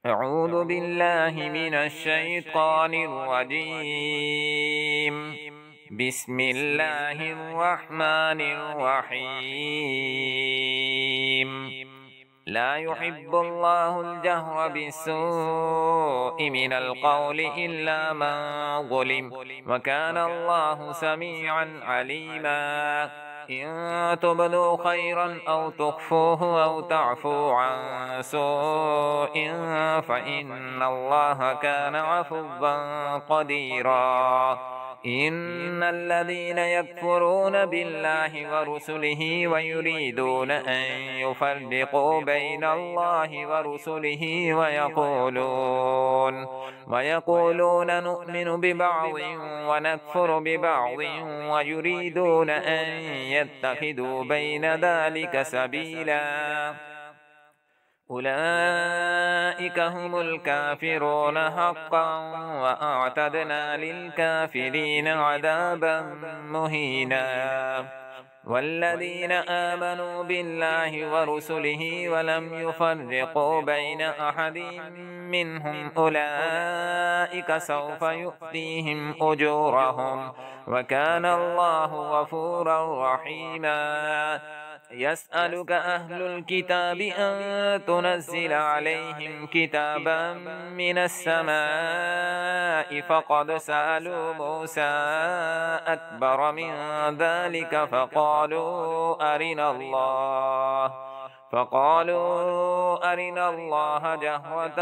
أعوذ بالله من الشيطان الرجيم. بسم الله الرحمن الرحيم. لا يحب الله الجهر بالسوء من القول إلا من ظلم، وكان الله سميعا عليما. إن تبدوا خيرا أو تخفوه أو تعفوا عن سوء فإن الله كان عفوا قديرا. إن الذين يكفرون بالله ورسله ويريدون أن يفرقوا بين الله ورسله ويقولون نؤمن ببعض ونكفر ببعض ويريدون أن يتخذوا بين ذلك سبيلا. أولئك هم الكافرون حقا، وأعتدنا للكافرين عذابا مهينا. والذين آمنوا بالله ورسله ولم يفرقوا بين أحد منهم أولئك سوف يؤتيهم أجورهم، وكان الله غفورا رحيما. يسألك أهل الكتاب أن تنزل عليهم كتابا من السماء، فقد سألوا موسى أكبر من ذلك فقالوا أرنا الله جهرة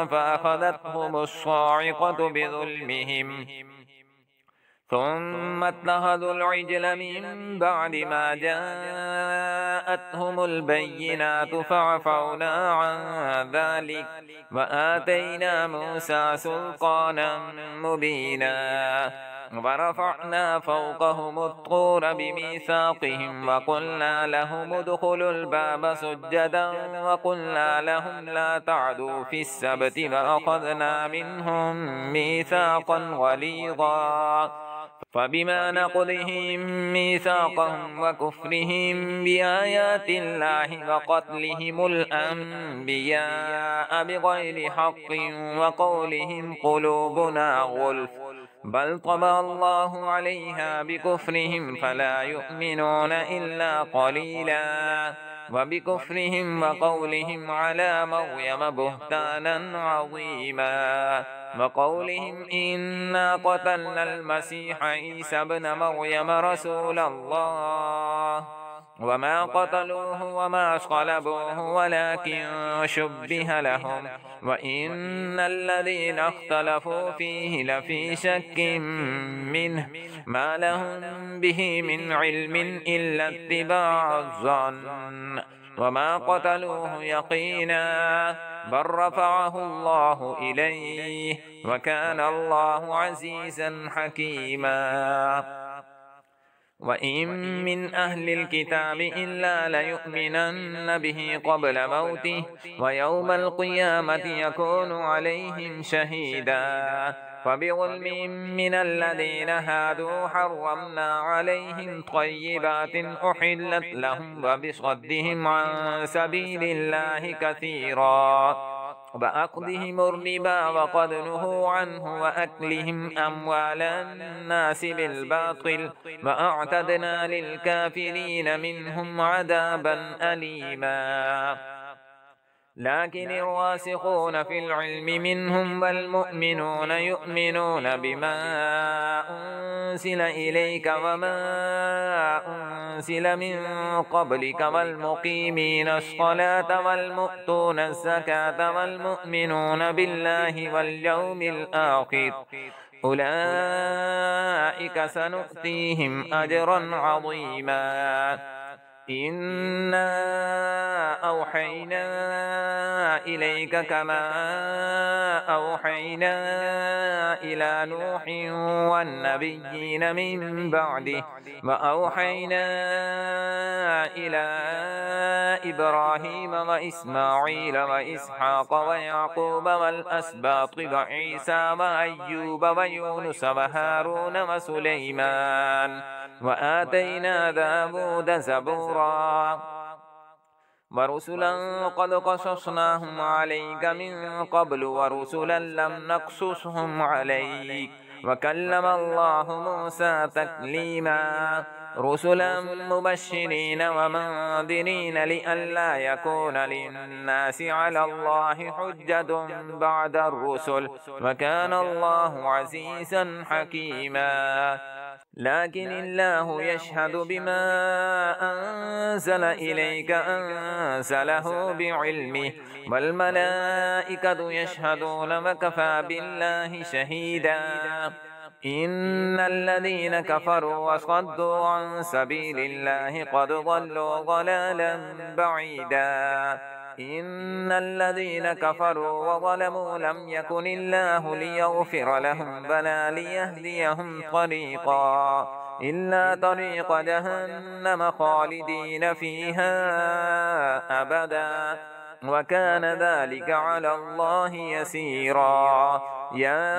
فأخذتهم الصاعقة بظلمهم، ثم اتخذوا العجل من بعد ما جاءتهم البينات فعفونا عن ذلك وآتينا موسى سلطانا مبينا. ورفعنا فوقهم الطور بميثاقهم وقلنا لهم ادخلوا الباب سجدا وقلنا لهم لا تعدوا في السبت وأخذنا منهم ميثاقا غليظا. فبما نقضهم ميثاقهم وكفرهم بآيات الله وقتلهم الأنبياء بغير حق وقولهم قلوبنا غلف، بل طبع الله عليها بكفرهم فلا يؤمنون إلا قليلا. وبكفرهم وقولهم على مريم بهتانا عظيما، وقولهم إنا قتلنا المسيح عيسى ابن مريم رسول الله وما قتلوه وما صلبوه ولكن شبه لهم، وإن الذين اختلفوا فيه لفي شك منه ما لهم به من علم إلا اتباع الظن، وما قتلوه يقينا بل رفعه الله إليه، وكان الله عزيزا حكيما. وإن من أهل الكتاب إلا ليؤمنن به قبل موته، ويوم القيامة يكون عليهم شهيدا. فبظلم من الذين هادوا حرمنا عليهم طيبات أحلت لهم وبصدهم عن سبيل الله كثيرا، وأخذهم الربا وقد نهوا عنه وأكلهم أموال الناس بالباطل، وأعتدنا للكافرين منهم عذابا أليما. لكن الراسخون في العلم منهم والمؤمنون يؤمنون بما أنزل إليك وما أنزل من قبلك والمقيمين الصلاة والمؤتون الزكاة والمؤمنون بالله واليوم الآخر أولئك سنؤتيهم أجرا عظيما. إنا أوحينا إليك كما أوحينا إلى نوح والنبيين من بعده، وأوحينا إلى إبراهيم وإسماعيل وإسحاق ويعقوب والأسباط وعيسى وأيوب ويونس وهارون وسليمان، وآتينا داود زبورا. ورسلا قد قصصناهم عليك من قبل ورسلا لم نقصصهم عليك وكلم الله موسى تكليما رسلا مبشرين ومنذرين لئلا يكون للناس على الله حجة بعد الرسل وكان الله عزيزا حكيما لكن الله يشهد بما أنزل إليك أنزله بعلمه والملائكة يشهدون وكفى بالله شهيدا إن الذين كفروا وصدوا عن سبيل الله قد ضلوا ضلالا بعيدا إن الذين كفروا وظلموا لم يكن الله ليغفر لهم ولا ليهديهم طريقا إلا طريق جهنم خالدين فيها أبدا وكان ذلك على الله يسيرا يا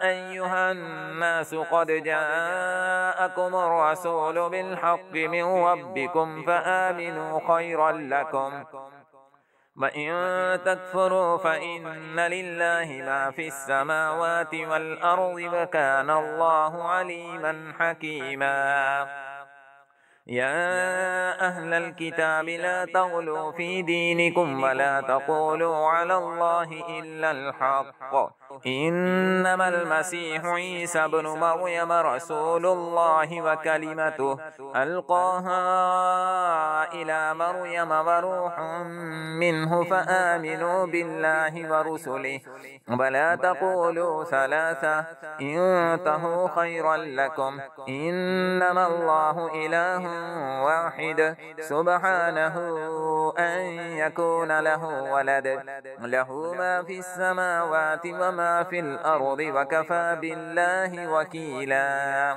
أيها الناس قد جاءكم الرسول بالحق من ربكم فآمنوا خيرا لكم وإن تكفروا فإن لله ما في السماوات والأرض وكان الله عليما حكيما يا أهل الكتاب لا تغلوا في دينكم ولا تقولوا على الله إلا الحق إنما المسيح عيسى ابن مريم رسول الله وكلمته ألقاها إلى مريم وروح منه فآمنوا بالله ورسله ولا تقولوا ثلاثة انتهوا خيرا لكم إنما الله إله واحد سبحانه أن يكون له ولد له ما في السماوات وما في الأرض وكفى بالله وكيلا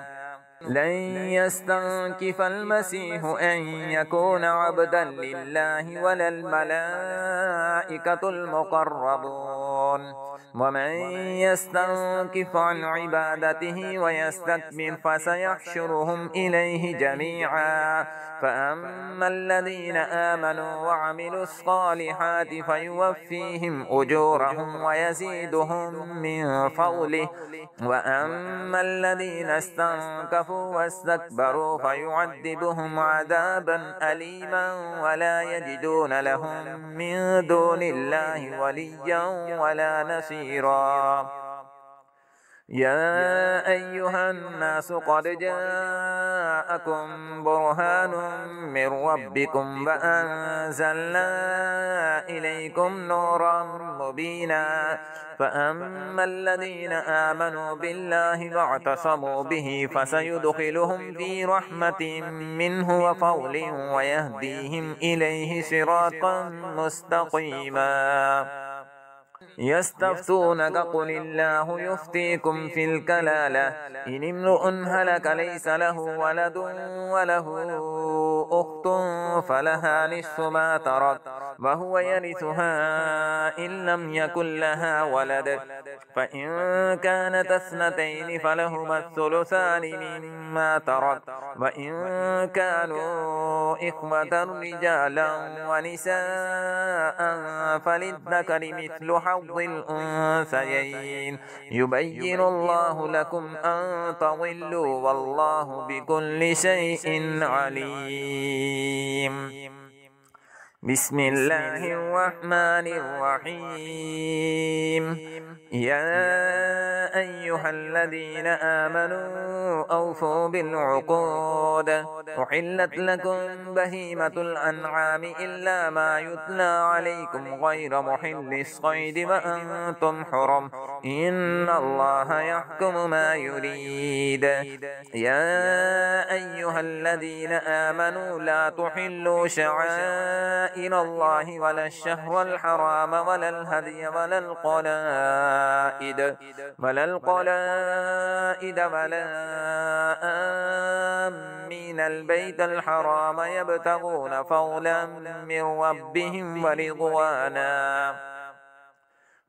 لن يستنكف المسيح أن يكون عبدا لله ولا الملائكة المقربون ومن يستنكف عن عبادته ويستكبر فسيحشرهم إليه جميعا فأما الذين آمنوا وعملوا الصالحات فيوفيهم أجورهم ويزيدهم من فضله وأما الذين استنكفوا واستكبروا فيعذبهم عذابا أليما ولا يجدون لهم من دون الله وليا ولا نصيرا يا أيها الناس قد جاءكم برهان من ربكم وأنزلنا إليكم نورا مبينا فأما الذين آمنوا بالله واعتصموا به فسيدخلهم في رحمة منه وفضل ويهديهم إليه صراطا مستقيما يستفتونك قل الله يفتيكم في الكلالة إن امرؤ هلك ليس له ولد وله أخت فلها نصف ما ترك وهو يرثها إن لم يكن لها ولد فإن كانت اثنتين فلهما الثلثان مما ترك وإن كانوا إخوة رجالا ونساء فللذكر مثل حظ الأنثيين يبين الله لكم أن تضلوا والله بكل شيء عليم بسم الله الرحمن الرحيم يا أيها الذين آمنوا أوفوا بالعقود أحلت لكم بهيمة الأنعام إلا ما يتلى عليكم غير محل الصيد وأنتم حرم إن الله يحكم ما يريد يا أيها الذين آمنوا لا تحلوا شعائر الله ولا الشهر الحرام ولا الهدي ولا القلائد ولا آمين البيت الحرام يبتغون فضلا من ربهم ورضوانا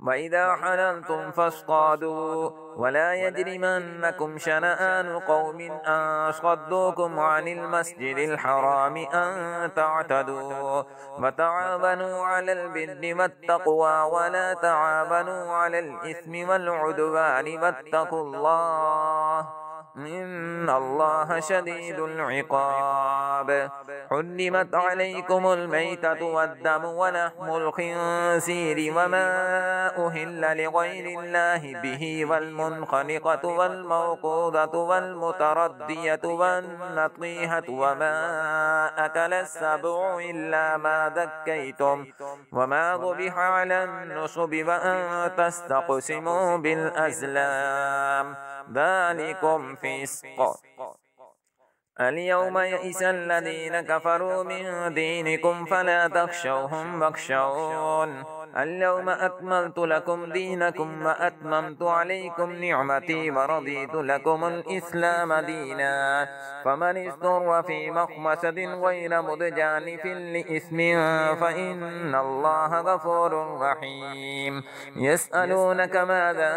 وإذا حللتم فاصطادوا ولا يجرمنكم شنآن قوم أن صدوكم عن المسجد الحرام أن تعتدوا وتعاونوا على البر والتقوى ولا تعاونوا على الإثم والعدوان واتقوا الله إن الله شديد العقاب. حرمت عليكم الميتة والدم ولحم الخنزير وما أهل لغير الله به والمنخنقة والموقوذة والمتردية والنطيحة وما أكل السبع إلا ما ذكيتم وما ذبح على النصب وأن تستقسموا بالأزلام ذلكم فسق. اليوم يئس الذين كفروا من دينكم فلا تخشوهم واخشون اليوم أكملت لكم دينكم وأتممت عليكم نعمتي ورضيت لكم الإسلام دينا فمن اضطر في مخمصة غير متجانف لإثم فإن الله غفور رحيم. يسألونك ماذا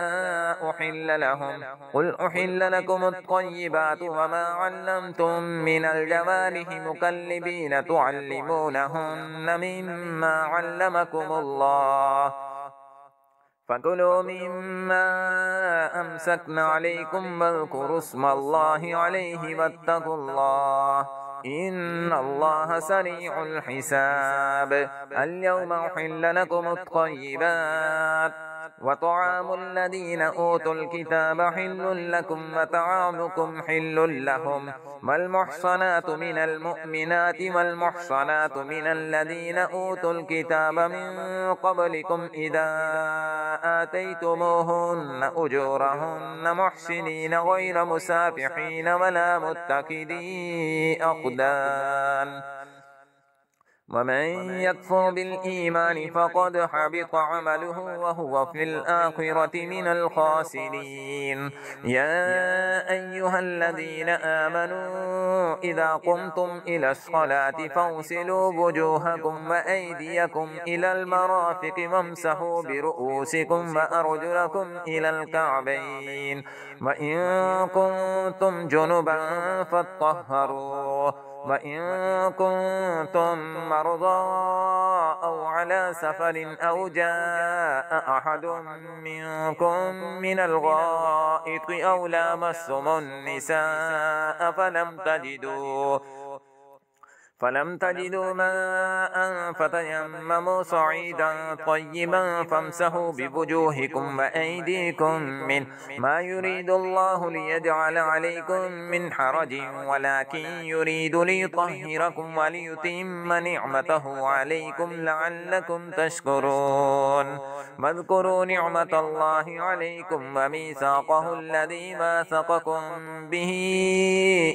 أحل لهم قل أحل لكم الطيبات وما علمتم من الجوارح مكلبين تعلمونهن مما علمكم الله فكلوا مما أمسكنا عليكم واذكروا اسم الله عليه واتقوا الله إن الله سريع الحساب. اليوم أحل لكم الطيبات وطعام الذين أوتوا الكتاب حل لكم وطعامكم حل لهم والمحصنات من المؤمنات والمحصنات من الذين أوتوا الكتاب من قبلكم إذا آتيتموهن أجورهن محسنين غير مسافحين ولا متخذي أخدان ومن يكفر بالإيمان فقد حبط عمله وهو في الآخرة من الخاسرين. يا أيها الذين آمنوا إذا قمتم إلى الصلاة فاغسلوا وجوهكم وأيديكم إلى المرافق وامسحوا برؤوسكم وأرجلكم إلى الكعبين وإن كنتم جنبا فاطهروا وإن كنتم مرضى أو على سفر أو جاء أحد منكم من الغائط أو لامستم النساء فلم تجدوا ماء فتيمموا صعيدا طيبا فامسحوا بوجوهكم وأيديكم منه ما يريد الله ليجعل عليكم من حرج ولكن يريد ليطهركم وليتم نعمته عليكم لعلكم تشكرون. واذكروا نعمة الله عليكم وميثاقه الذي واثقكم به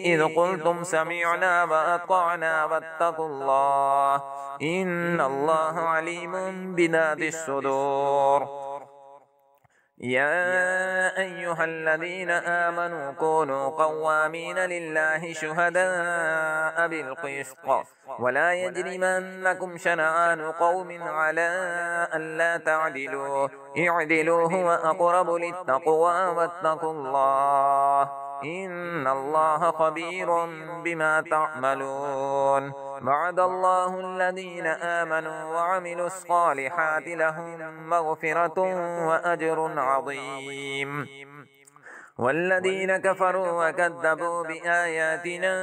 إذ قلتم سمعنا وأطعنا واتقوا الله إن الله عليم بذات الصدور. يا أيها الذين آمنوا كونوا قوامين لله شهداء بالقسط ولا يجرمنكم شنآن قوم على ألا تعدلوا اعدلوا هو أقرب للتقوى واتقوا الله إن الله خبير بما تعملون. وعد الله الذين آمنوا وعملوا الصالحات لهم مغفرة وأجر عظيم. والذين كفروا وكذبوا بآياتنا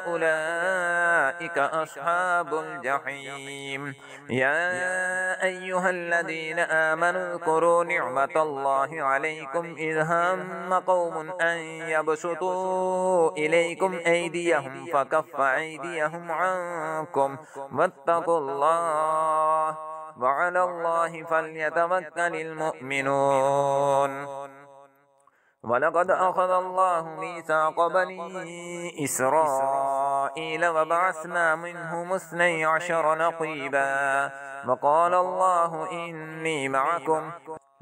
أولئك أصحاب الجحيم. يا أيها الذين آمنوا اذكروا نعمة الله عليكم إذ هم قوم أن يبسطوا إليكم أيديهم فكف أيديهم عنكم واتقوا الله وعلى الله فليتوكل المؤمنون. ولقد أخذ الله ميثاق بني إسرائيل وبعثنا منهم 12 نقيبا وقال الله إني معكم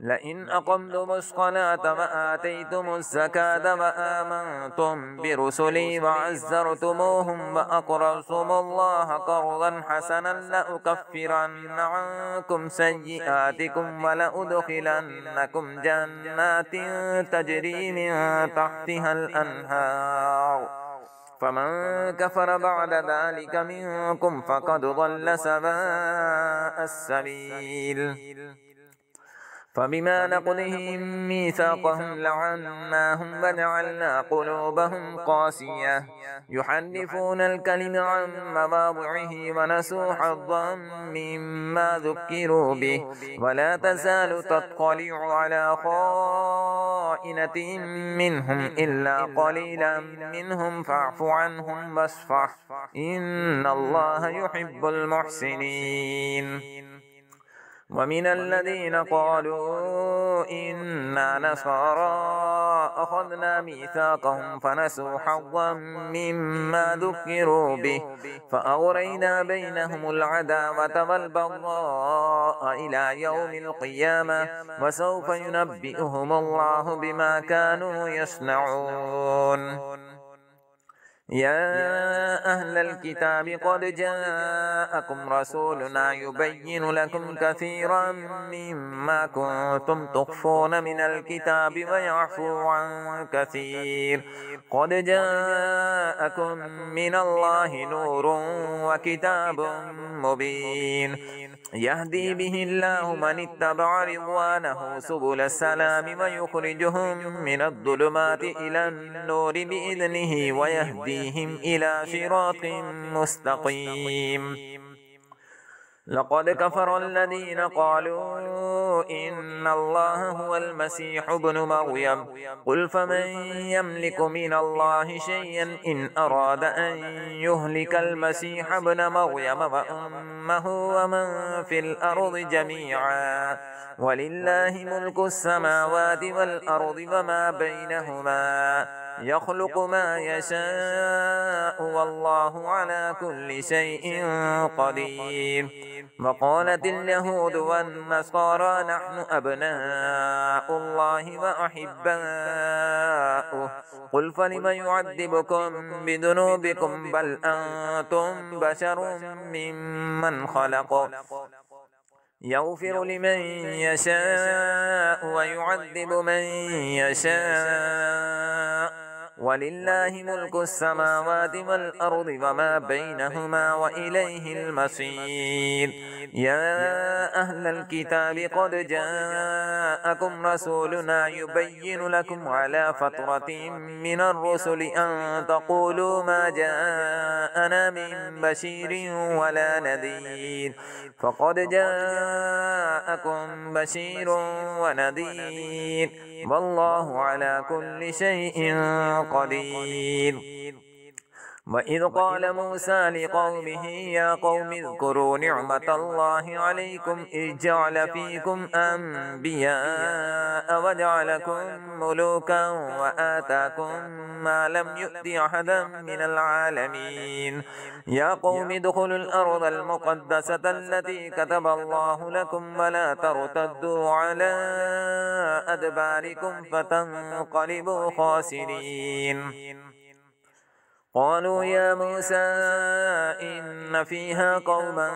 لئن أقمتم الصلاة وآتيتم الزكاة وآمنتم برسلي وعزرتموهم وأقرضتم الله قرضا حسنا لأكفرن عنكم سيئاتكم ولأدخلنكم جنات تجري من تحتها الأنهار فمن كفر بعد ذلك منكم فقد ضل سواء السبيل فبما نقضهم ميثاقهم لعناهم وجعلنا قلوبهم قاسية يحرفون الكلم عن مواضعه ونسوا حظا مما ذكروا به ولا تزال تطلع على خائنة منهم إلا قليلا منهم فاعف عنهم واصفح إن الله يحب المحسنين ومن الذين قالوا إنا نصارى أخذنا ميثاقهم فنسوا حظا مما ذكروا به فأغرينا بينهم العداوة والبغضاء إلى يوم القيامة وسوف ينبئهم الله بما كانوا يصنعون يا أهل الكتاب قد جاءكم رسولنا يبين لكم كثيرا مما كنتم تخفون من الكتاب ويعفو عن كثير قد جاءكم من الله نور وكتاب مبين يهدي به الله من اتبع رضوانه سبل السلام ويخرجهم من الظلمات إلى النور بإذنه ويهديهم إلى صراط مستقيم لقد كفر الذين قالوا إن الله هو المسيح ابن مريم قل فمن يملك من الله شيئا إن أراد أن يهلك المسيح ابن مريم وأمه ومن في الأرض جميعا ولله ملك السماوات والأرض وما بينهما يخلق ما يشاء والله على كل شيء قدير وقالت اليهود والنصارى نحن أبناء الله وأحباؤه قل فلم يعذبكم بذنوبكم بل أنتم بشر ممن خلق يغفر لمن يشاء ويعذب من يشاء ولله ملك السماوات والأرض وما بينهما وإليه المصير يا أهل الكتاب قد جاءكم رسولنا يبين لكم على فترة من الرسل أن تقولوا ما جاءنا من بشير ولا نذير فقد جاءكم بشير ونذير والله على كل شيء قدير وإذ قال موسى لقومه يا قوم اذكروا نعمة الله عليكم إذ جعل فيكم أنبياء وجعلكم ملوكا وآتاكم ما لم يؤت أحدا من العالمين يا قوم ادخلوا الأرض المقدسة التي كتب الله لكم ولا ترتدوا على أدباركم فتنقلبوا خاسرين قالوا يا موسى إن فيها قوما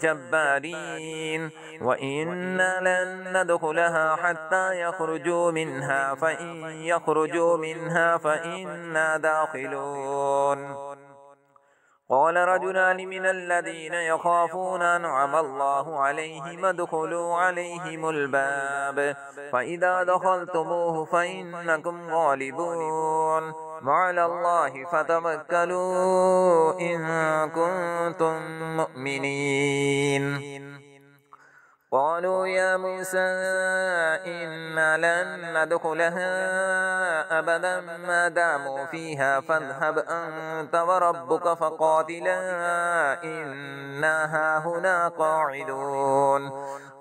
جبارين وإنا لن ندخلها حتى يخرجوا منها فإن يخرجوا منها فإنا داخلون قال رجلان من الذين يخافون أنعم الله عليهم ادخلوا عليهم الباب فإذا دخلتموه فإنكم غالبون وعلى الله فتوكلوا إن كنتم مؤمنين قالوا يا موسى إنا لن ندخلها أبدا ما داموا فيها فاذهب أنت وربك فقاتلا إنا هاهنا قاعدون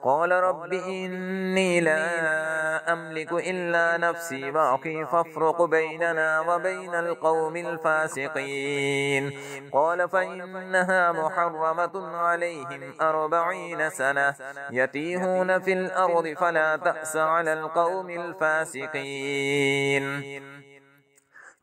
قال رب إني لا أملك إلا نفسي وأخي فافرق بيننا وبين القوم الفاسقين قال فإنها محرمة عليهم 40 سنة يتيهون في الأرض فلا تأس على القوم الفاسقين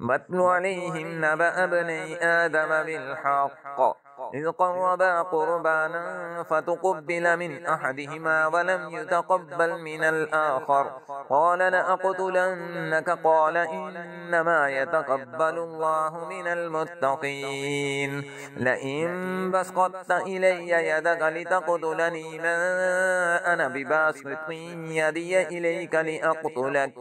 واتل عليهم نبأ ابني آدم بالحق إذ قربا قربانا فتقبل من أحدهما ولم يتقبل من الآخر قال لأقتلنك قال إنما يتقبل الله من المتقين لئن بسطت إلي يدك لتقتلني ما أنا بباسط يدي إليك لأقتلك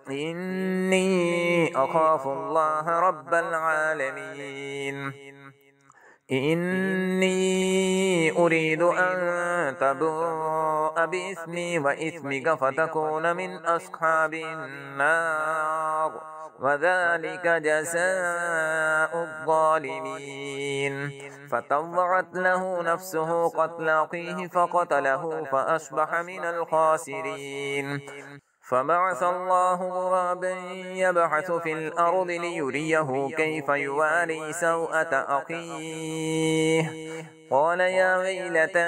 إني أخاف الله رب العالمين إني أريد أن تبوء بإثمي وإثمك فتكون من أصحاب النار وذلك جزاء الظالمين فطوعت له نفسه قتل أخيه فقتله فأصبح من الخاسرين فبعث الله غرابا يبحث في الأرض ليريه كيف يواري سوءة أخيه قال يا ويلتى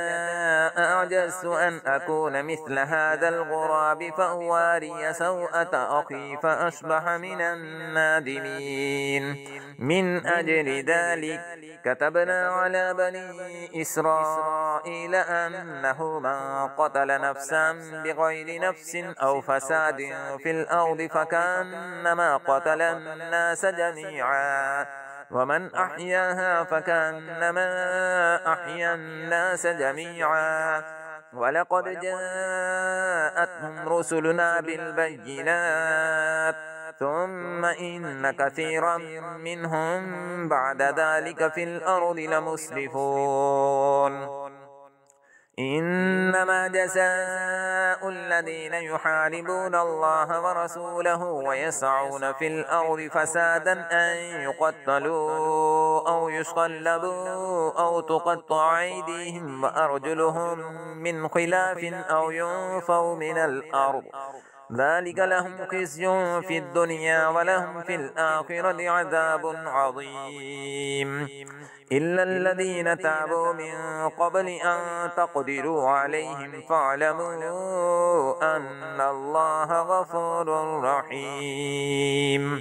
أعجزت أن أكون مثل هذا الغراب فأواري سوءة أخي فأصبح من النادمين من أجل ذلك كتبنا على بني إسرائيل أنه من قتل نفسا بغير نفس أو فساد في الأرض فكأنما قتل الناس جميعا ومن أحياها فكأنما أحيا الناس جميعا ولقد جاءتهم رسلنا بالبينات ثم إن كثيرا منهم بعد ذلك في الأرض لمسرفون إنما جزاء الذين يحاربون الله ورسوله ويسعون في الأرض فسادا أن يقتلوا أو يصلبوا أو تقطع أيديهم وأرجلهم من خلاف أو ينفوا من الأرض ذلك لهم خزي في الدنيا ولهم في الآخرة عذاب عظيم إلا الذين تابوا من قبل أن تقدروا عليهم فاعلموا أن الله غفور رحيم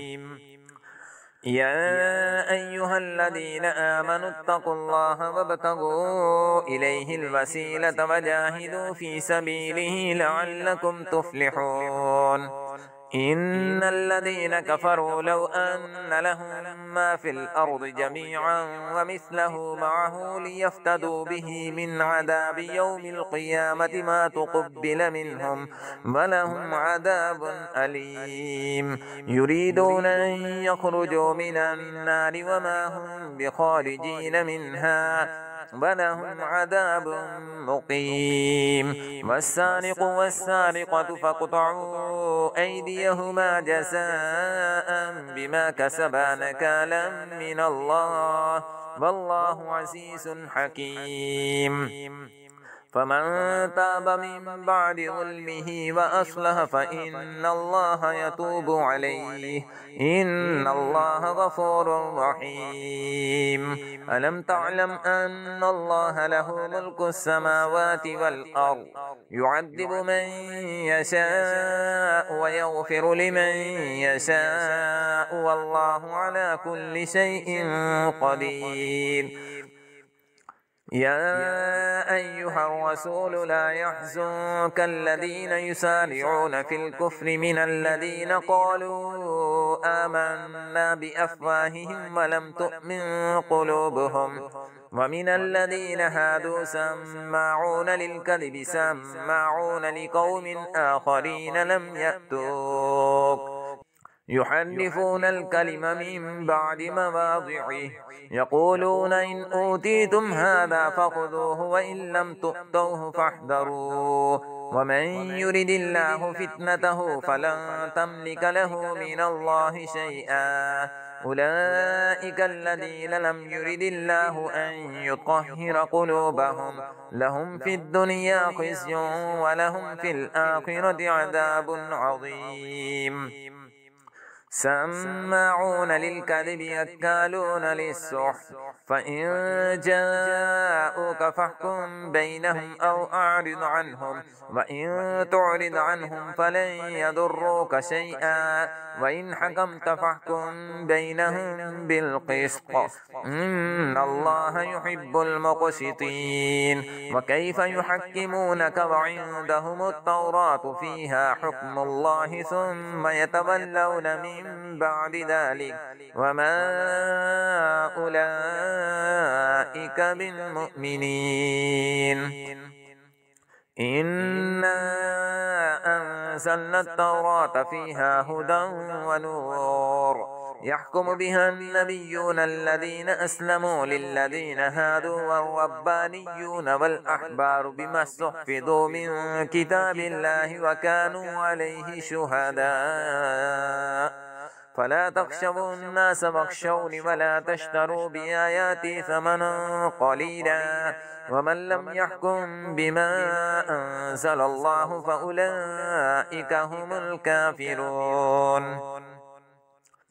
يا أيها الذين آمنوا اتقوا الله وابتغوا إليه الوسيلة وجاهدوا في سبيله لعلكم تفلحون إن الذين كفروا لو أن لهم ما في الأرض جميعا ومثله معه ليفتدوا به من عذاب يوم القيامة ما تقبل منهم ولهم عذاب أليم يريدون أن يخرجوا من النار وما هم بخارجين منها ولهم عذاب مقيم والسارق والسارقة فاقطعوا أيديهما جزاء بما كسبا نكالا من الله والله عزيز حكيم فمن تاب من بعد ظلمه وأصلح فإن الله يتوب عليه إن الله غفور رحيم ألم تعلم أن الله له ملك السماوات والأرض يعذب من يشاء ويغفر لمن يشاء والله على كل شيء قدير يا أيها الرسول لا يحزنك الذين يسارعون في الكفر من الذين قالوا آمنا بأفواههم ولم تؤمن قلوبهم ومن الذين هادوا سماعون للكذب سماعون لقوم آخرين لم يأتوك يحرفون الكلم من بعد مواضعه يقولون إن أوتيتم هذا فخذوه وإن لم تؤتوه فاحذروا ومن يرد الله فتنته فلن تملك له من الله شيئا أولئك الذين لم يرد الله أن يطهر قلوبهم لهم في الدنيا خزي ولهم في الآخرة عذاب عظيم سماعون للكذب أكالون للسحت فإن جاءوك فاحكم بينهم أو أعرض عنهم وإن تعرض عنهم فلن يضروك شيئا وإن حكمت فاحكم بينهم بالقسط إن الله يحب المقسطين وكيف يحكمونك وعندهم التوراة فيها حكم الله ثم يتولون من بعد ذلك وما أولئك بالمؤمنين إنا أنزلنا التوراة فيها هدى ونور يحكم بها النبيون الذين أسلموا للذين هادوا والربانيون والأحبار بما استحفظوا من كتاب الله وكانوا عليه شهداء فلا تخشوا الناس واخشوني ولا تشتروا بآياتي ثمنا قليلا ومن لم يحكم بما أنزل الله فأولئك هم الكافرون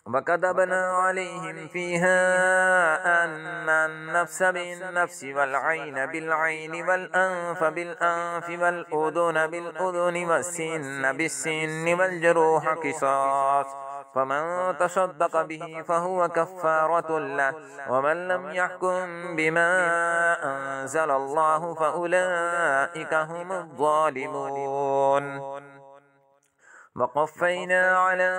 وكتبنا عليهم فيها أن النفس بالنفس والعين بالعين والأنف بالأنف والأذن بالأذن والسن بالسن والجروح قصاص فمن تصدق به فهو كفارة له ومن لم يحكم بما أنزل الله فأولئك هم الظالمون وقفينا على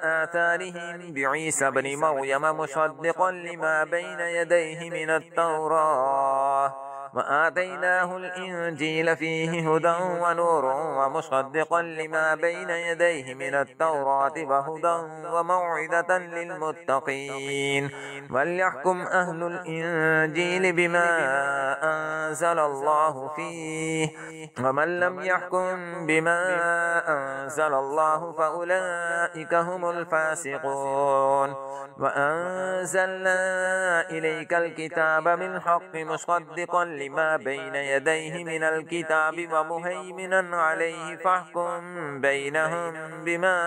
آثارهم بعيسى بن مريم مصدقا لما بين يديه من التوراة وآتيناه الإنجيل فيه هدى ونور ومصدقا لما بين يديه من التوراة وهدى وموعظة للمتقين وليحكم أهل الإنجيل بما أنزل الله فيه ومن لم يحكم بما أنزل الله فأولئك هم الفاسقون وأنزلنا إليك الكتاب بالحق مصدقا لما بين يديه من الكتاب ومهيمنا عليه فاحكم بينهم بما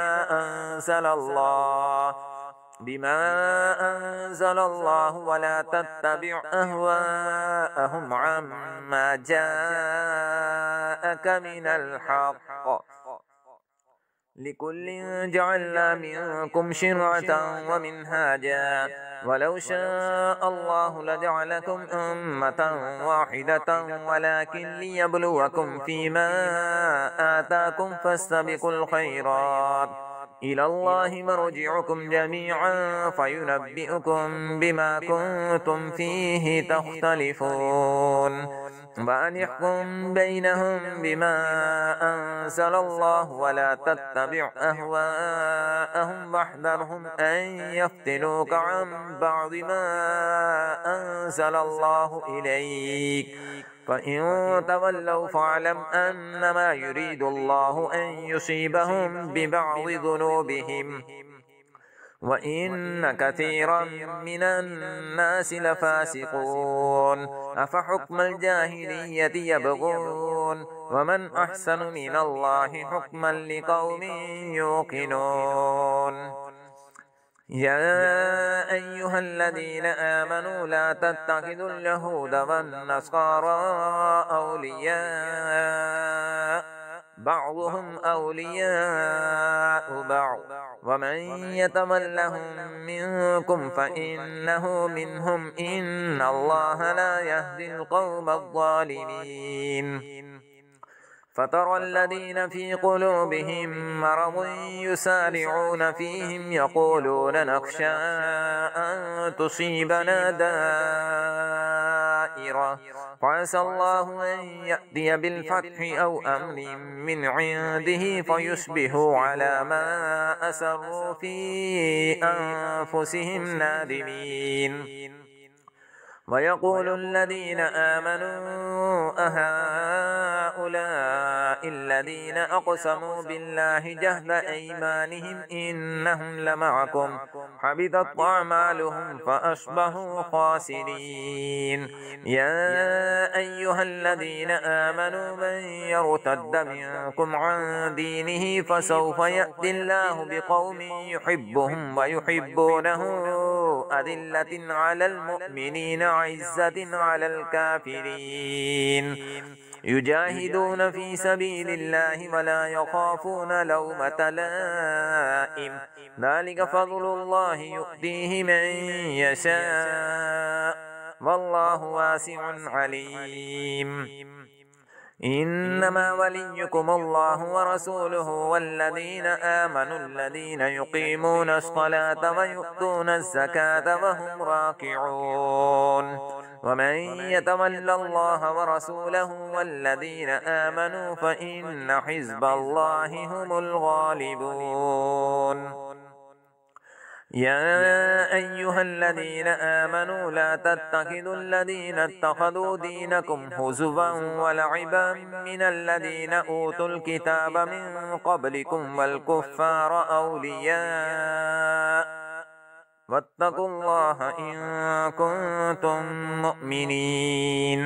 أنزل الله ولا تتبع أهواءهم عما جاءك من الحق لكل جعلنا منكم شرعة ومنهاجا ولو شاء الله لجعلكم أمة واحدة ولكن ليبلوكم فيما آتاكم فاستبقوا الخيرات إلى الله مرجعكم جميعا فينبئكم بما كنتم فيه تختلفون وأن يحكم بينهم بما أنزل الله ولا تتبع أهواءهم واحذرهم أن يفتنوك عن بعض ما أنزل الله إليك فإن تولوا فاعلم أنما يريد الله أن يصيبهم ببعض ذنوبهم وإن كثيرا من الناس لفاسقون أفحكم الجاهلية يبغون ومن أحسن من الله حكما لقوم يوقنون يا أيها الذين آمنوا لا تتخذوا اليهود والنصارى أولياء بعضهم أولياء بعض ومن يتولهم منكم فإنه منهم إن الله لا يهدي القوم الظالمين فترى الذين في قلوبهم مرض يسارعون فيهم يقولون نخشى أن تصيبنا دائرة فعسى الله أن يأتي بالفتح أو أمر من عنده فيصبحوا على ما أسروا في أنفسهم نادمين ويقول الذين آمنوا أهؤلاء الذين أقسموا بالله جهد أيمانهم إنهم لمعكم حبطت أعمالهم فأصبحوا خاسرين. يا أيها الذين آمنوا من يرتد منكم عن دينه فسوف يأتي الله بقوم يحبهم ويحبونه أذلة على المؤمنين عزة على الكافرين يجاهدون في سبيل الله ولا يخافون لومة لائم ذلك فضل الله يؤتيه من يشاء والله واسع عليم. إنما وليكم الله ورسوله والذين آمنوا الذين يقيمون الصلاة ويؤتون الزكاة وهم راكعون ومن يتول الله ورسوله والذين آمنوا فإن حزب الله هم الغالبون. يا أيها الذين آمنوا لا تتخذوا الذين اتخذوا دينكم هزوا ولعبا من الذين أوتوا الكتاب من قبلكم والكفار أولياء واتقوا الله إن كنتم مؤمنين.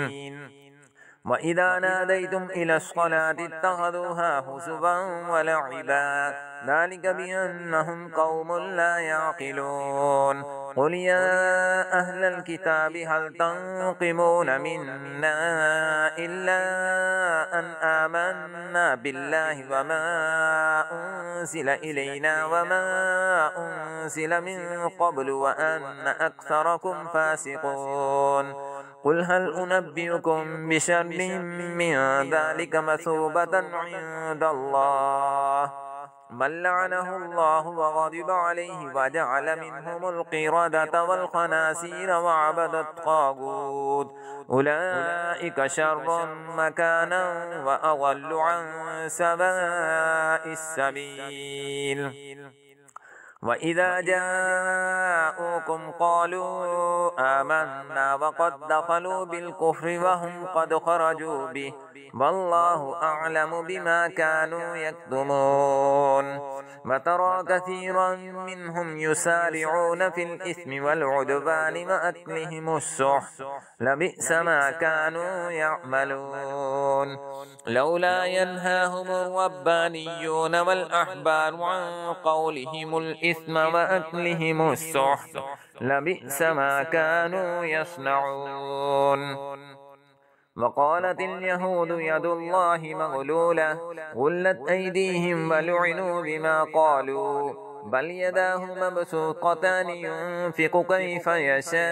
وإذا ناديتم إلى الصلاة اتخذوها هزوا ولعبا ذلك بأنهم قوم لا يعقلون. قل يا أهل الكتاب هل تنقمون منا إلا أن آمنا بالله وما أنزل إلينا وما أنزل من قبل وأن أكثركم فاسقون. قل هل أنبئكم بشر من ذلك مثوبة عند الله من لعنه الله وغضب عليه وجعل منهم القردة والخنازير وعبد الطاغوت أولئك شر مكانا وأضل عن سواء السبيل. وإذا جاءوكم قالوا آمنا وقد دخلوا بالكفر وهم قد خرجوا به والله أعلم بما كانوا يكتمون. وترى كثيرا منهم يسارعون في الإثم والعدوان وأكلهم السحت لبئس ما كانوا يعملون. لولا ينهاهم الربانيون والأحبار عن قولهم الإثم وأكلهم السحت لبئس ما كانوا يصنعون. وقالت اليهود يد الله مغلولة غلت أيديهم ولعنوا بما قالوا بل يداه مبسوطتان ينفق كيف يشاء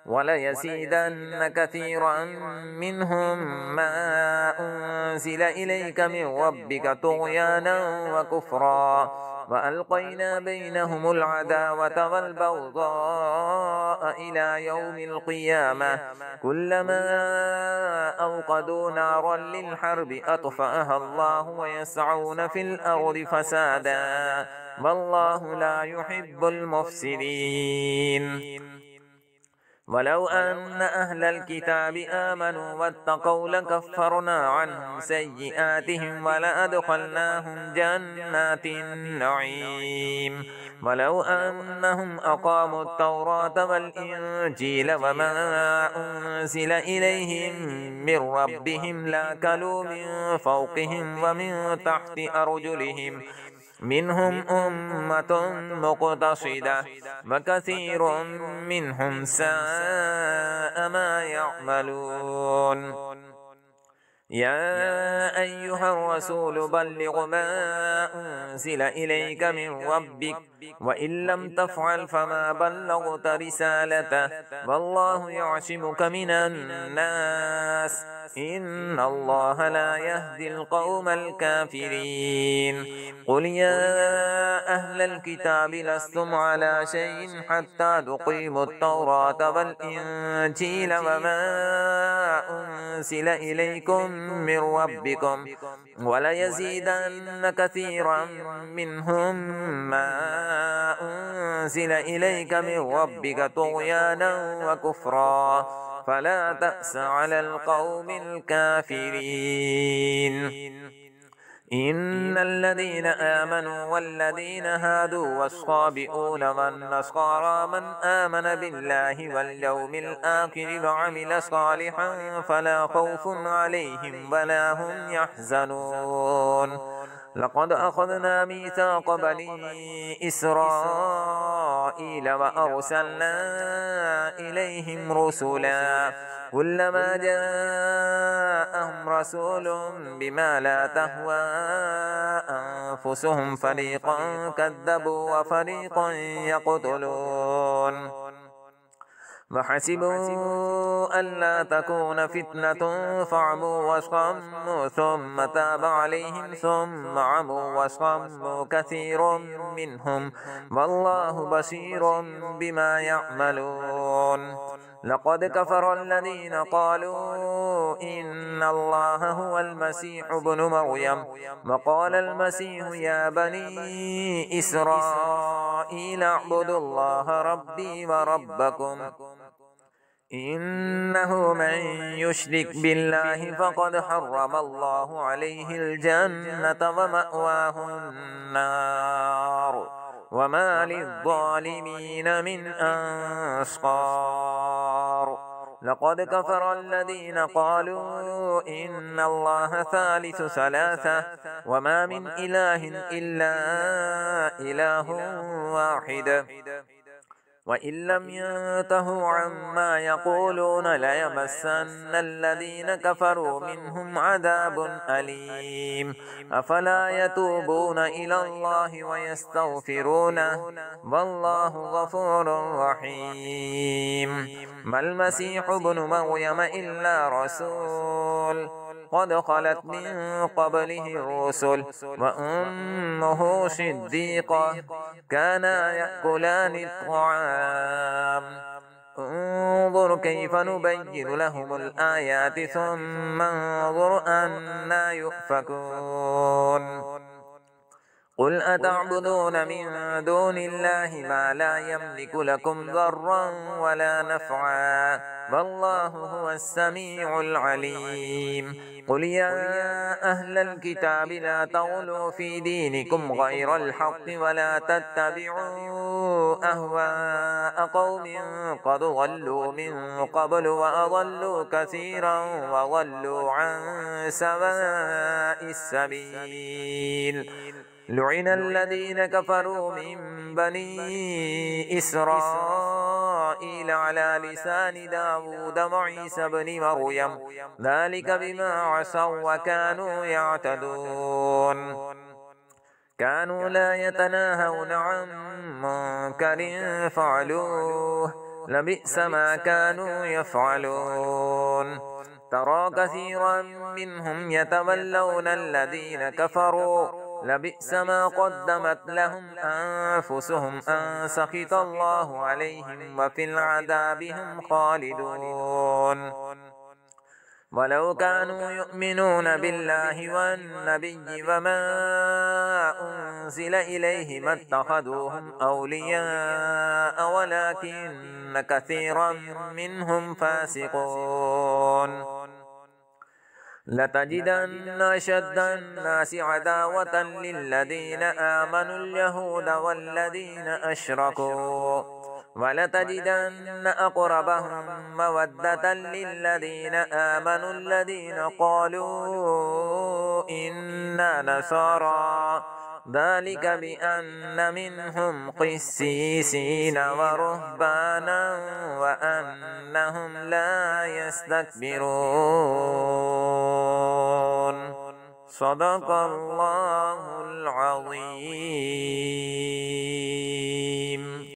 وليزيدن كثيرا منهم ما أنزل إليك من ربك طغيانا وكفرا وألقينا بينهم العداوة والبغضاء إلى يوم القيامة كلما أوقدوا نارا للحرب أطفأها الله ويسعون في الأرض فسادا والله لا يحب المفسدين. ولو أن أهل الكتاب آمنوا واتقوا لكفرنا عنهم سيئاتهم ولأدخلناهم جنات النعيم. ولو أنهم أقاموا التوراة والإنجيل وما أنزل إليهم من ربهم لأكلوا من فوقهم ومن تحت أرجلهم منهم أمة مقتصدة وكثير منهم ساء ما يعملون. يا أيها الرسول بلغ ما أنزل إليك من ربك وإن لم تفعل فما بلغت رسالته والله يعصمك من الناس إن الله لا يهدي القوم الكافرين. قل يا أهل الكتاب لستم على شيء حتى تقيموا التوراة والإنجيل وما أنزل إليكم من ربكم وليزيدن كثيرا منهم ما أنزل إليك من ربك طغيانا وكفرا فلا تأس على القوم الكافرين إن الذين آمنوا والذين هادوا والصابئون والنصارى من آمن بالله واليوم الآخر وعمل صالحا فلا خوف عليهم ولا هم يحزنون لقد أخذنا ميثاق بني إسرائيل وأرسلنا إليهم رسلا كلما جاءهم رسول بما لا تهوى أنفسهم فريقا كذبوا وفريقا يقتلون وحسبوا ألا تكون فتنة فعموا وصموا ثم تاب عليهم ثم عموا وصموا كثير منهم والله بصير بما يعملون لقد كفر الذين قالوا إن الله هو المسيح ابن مريم وقال المسيح يا بني إسرائيل اعبدوا الله ربي وربكم إنه من يشرك بالله فقد حرم الله عليه الجنة ومأواه النار وما للظالمين من أنصار لقد كفر الذين قالوا إن الله ثالث ثلاثة وما من إله إلا إله واحد وإن لم ينتهوا عما يقولون ليمسن الذين كفروا منهم عذاب أليم أفلا يتوبون إلى الله ويستغفرونه والله غفور رحيم ما المسيح ابن مريم إلا رسول قد خلت من قبله الرسل وأمه صديقة كانا يأكلان الطعام انظر كيف نبين لهم الآيات ثم انظر أنا يؤفكون قل أتعبدون من دون الله ما لا يملك لكم ضرا ولا نفعا والله هو السميع العليم قل يا أهل الكتاب لا تغلوا في دينكم غير الحق ولا تتبعوا أهواء قوم قد ضلوا من قبل وأضلوا كثيرا وضلوا عن سواء السبيل لعن الذين كفروا من بني إسرائيل على لسان داود وعيسى بن مريم ذلك بما عصوا وكانوا يعتدون كانوا لا يتناهون عن منكر فعلوه لبئس ما كانوا يفعلون ترى كثيرا منهم يتولون الذين كفروا لبئس ما قدمت لهم أنفسهم أن سخط الله عليهم وفي العذاب هم خالدون ولو كانوا يؤمنون بالله والنبي وما أنزل إليه ما اتخذوهم أولياء ولكن كثيرا منهم فاسقون لتجدن أشد الناس عداوة للذين آمنوا اليهود والذين أشركوا ولتجدن أقربهم مودة للذين آمنوا الذين قالوا إنا نصارى ذلك بأن منهم قسيسين ورهبانا وأنهم لا يستكبرون صدق الله العظيم.